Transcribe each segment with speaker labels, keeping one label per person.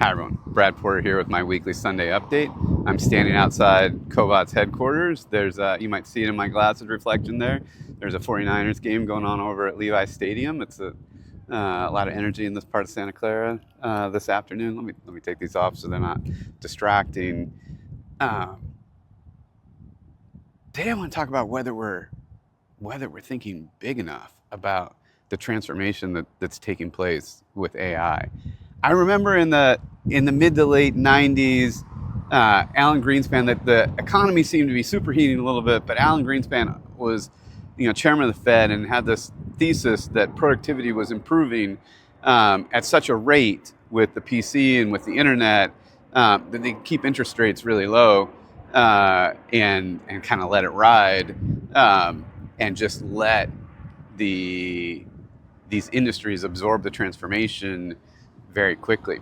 Speaker 1: Hi everyone, Brad Porter here with my weekly Sunday update. I'm standing outside Cobot's headquarters. You might see it in my glasses reflection there. There's a 49ers game going on over at Levi Stadium. It's a lot of energy in this part of Santa Clara this afternoon. Let me take these off so they're not distracting. Today I want to talk about whether we're thinking big enough about the transformation that's taking place with AI. I remember in the mid to late '90s, Alan Greenspan, that the economy seemed to be superheating a little bit, but Alan Greenspan was, chairman of the Fed and had this thesis that productivity was improving at such a rate with the PC and with the internet that they could keep interest rates really low and kind of let it ride and just let these industries absorb the transformation very quickly.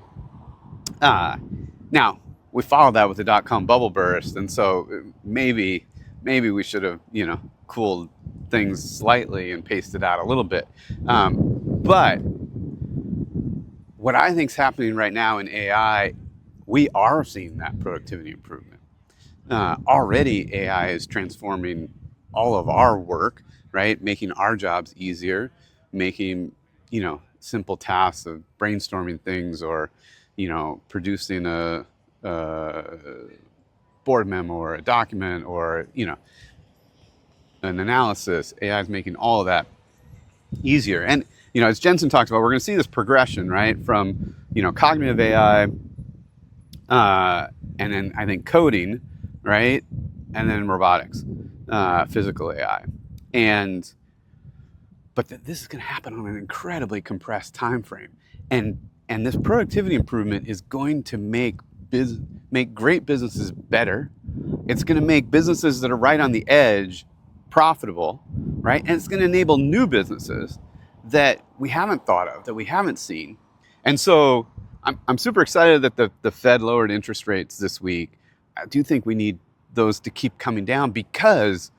Speaker 1: Now, we followed that with the dot-com bubble burst, and so maybe we should have, cooled things slightly and paced it out a little bit. But what I think is happening right now in AI, we are seeing that productivity improvement. Already, AI is transforming all of our work, right? Making our jobs easier, making, simple tasks of brainstorming things or, producing a board memo or a document or, an analysis. AI is making all of that easier. And, as Jensen talks about, we're going to see this progression, right? From, cognitive AI, and then I think coding, right? And then robotics, physical AI. But this is going to happen on an incredibly compressed time frame. And this productivity improvement is going to make great businesses better. It's going to make businesses that are right on the edge profitable, right? And it's going to enable new businesses that we haven't thought of, that we haven't seen. And so I'm super excited that the Fed lowered interest rates this week. I do think we need those to keep coming down because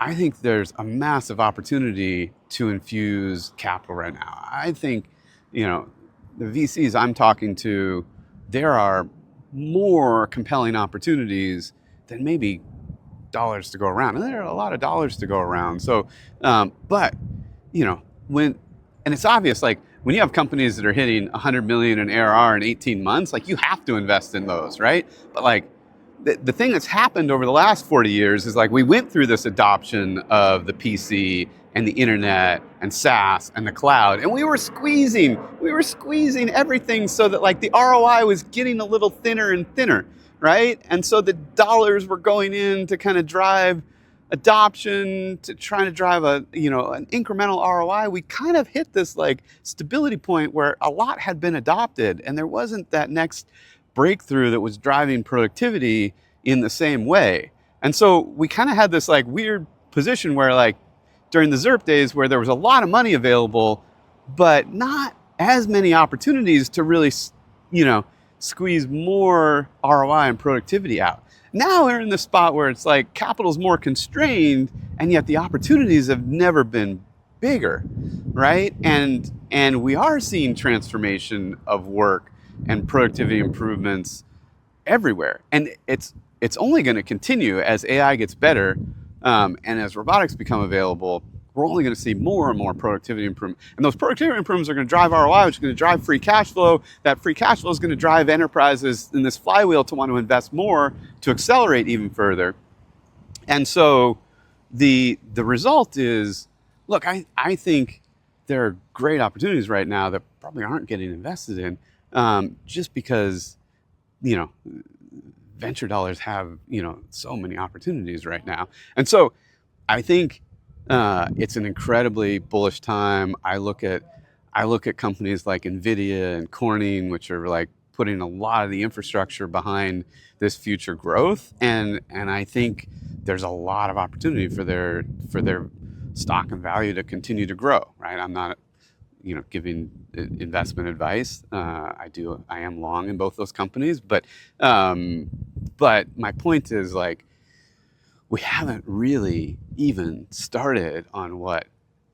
Speaker 1: I think there's a massive opportunity to infuse capital right now. I think, the VCs I'm talking to, there are more compelling opportunities than maybe dollars to go around. And there are a lot of dollars to go around. So, but, and it's obvious, like when you have companies that are hitting 100 million in ARR in 18 months, like you have to invest in those, right? But like, the thing that's happened over the last 40 years is like we went through this adoption of the PC and the internet and SaaS and the cloud, and we were squeezing everything so that like the ROI was getting a little thinner and thinner, right? And so the dollars were going in to kind of drive adoption, to trying to drive an incremental ROI. We kind of hit this like stability point where a lot had been adopted and there wasn't that next breakthrough that was driving productivity in the same way. And so we kind of had this like weird position where like during the ZERP days where there was a lot of money available, but not as many opportunities to really, squeeze more ROI and productivity out. Now we're in the spot where it's like capital's more constrained and yet the opportunities have never been bigger, right? And we are seeing transformation of work and productivity improvements everywhere. And it's only going to continue as AI gets better and as robotics become available. We're only going to see more and more productivity improvement. And those productivity improvements are going to drive ROI, which is going to drive free cash flow. That free cash flow is going to drive enterprises in this flywheel to want to invest more to accelerate even further. And so the result is, look, I think there are great opportunities right now that probably aren't getting invested in. Just because, venture dollars have, so many opportunities right now. And so I think it's an incredibly bullish time. I look at companies like NVIDIA and Corning, which are like putting a lot of the infrastructure behind this future growth. And I think there's a lot of opportunity for their stock and value to continue to grow, right? I'm not giving investment advice. I am long in both those companies, but my point is like, we haven't really even started on what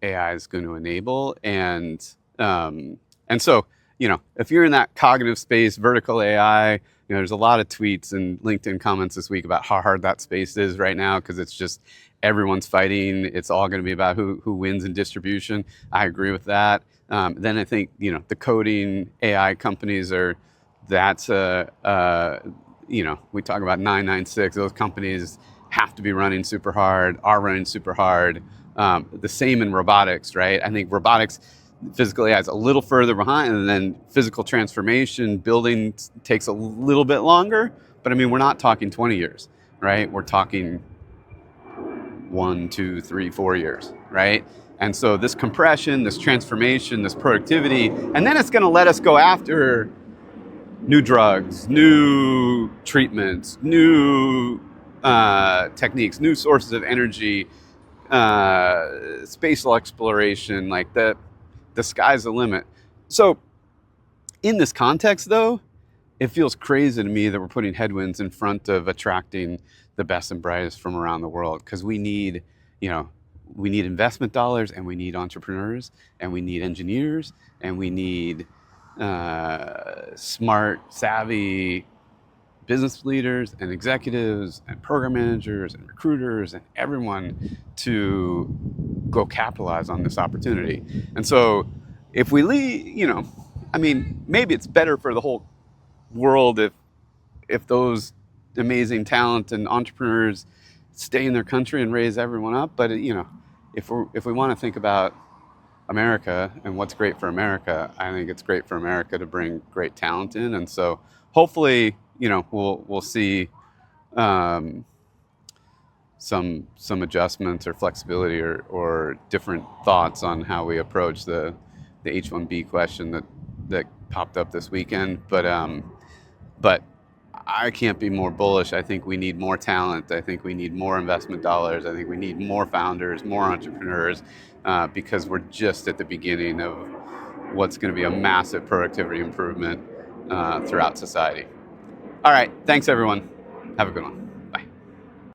Speaker 1: AI is going to enable. And so if you're in that cognitive space, vertical AI, there's a lot of tweets and LinkedIn comments this week about how hard that space is right now because it's just everyone's fighting. It's all going to be about who wins in distribution. I agree with that. Then I think the coding AI companies are that's we talk about 996. Those companies have to be running super hard, are running super hard. The same in robotics, right? I think robotics, physical AI is a little further behind, and then physical transformation, building takes a little bit longer. But I mean, we're not talking 20 years, right? We're talking 1, 2, 3, 4 years, right? And so this compression, this transformation, this productivity, and then it's going to let us go after new drugs, new treatments, new techniques, new sources of energy, spatial exploration. Like the sky's the limit. So in this context, though, it feels crazy to me that we're putting headwinds in front of attracting the best and brightest from around the world, because we need investment dollars, and we need entrepreneurs, and we need engineers, and we need smart, savvy business leaders and executives and program managers and recruiters and everyone to go capitalize on this opportunity. And so if we leave, maybe it's better for the whole world if those amazing talent and entrepreneurs stay in their country and raise everyone up. But if we want to think about America and what's great for America, I think it's great for America to bring great talent in. And so hopefully, we'll see some adjustments or flexibility or different thoughts on how we approach the H-1B question that popped up this weekend. But I can't be more bullish. I think we need more talent. I think we need more investment dollars. I think we need more founders, more entrepreneurs, because we're just at the beginning of what's going to be a massive productivity improvement throughout society. All right. Thanks, everyone. Have a good one.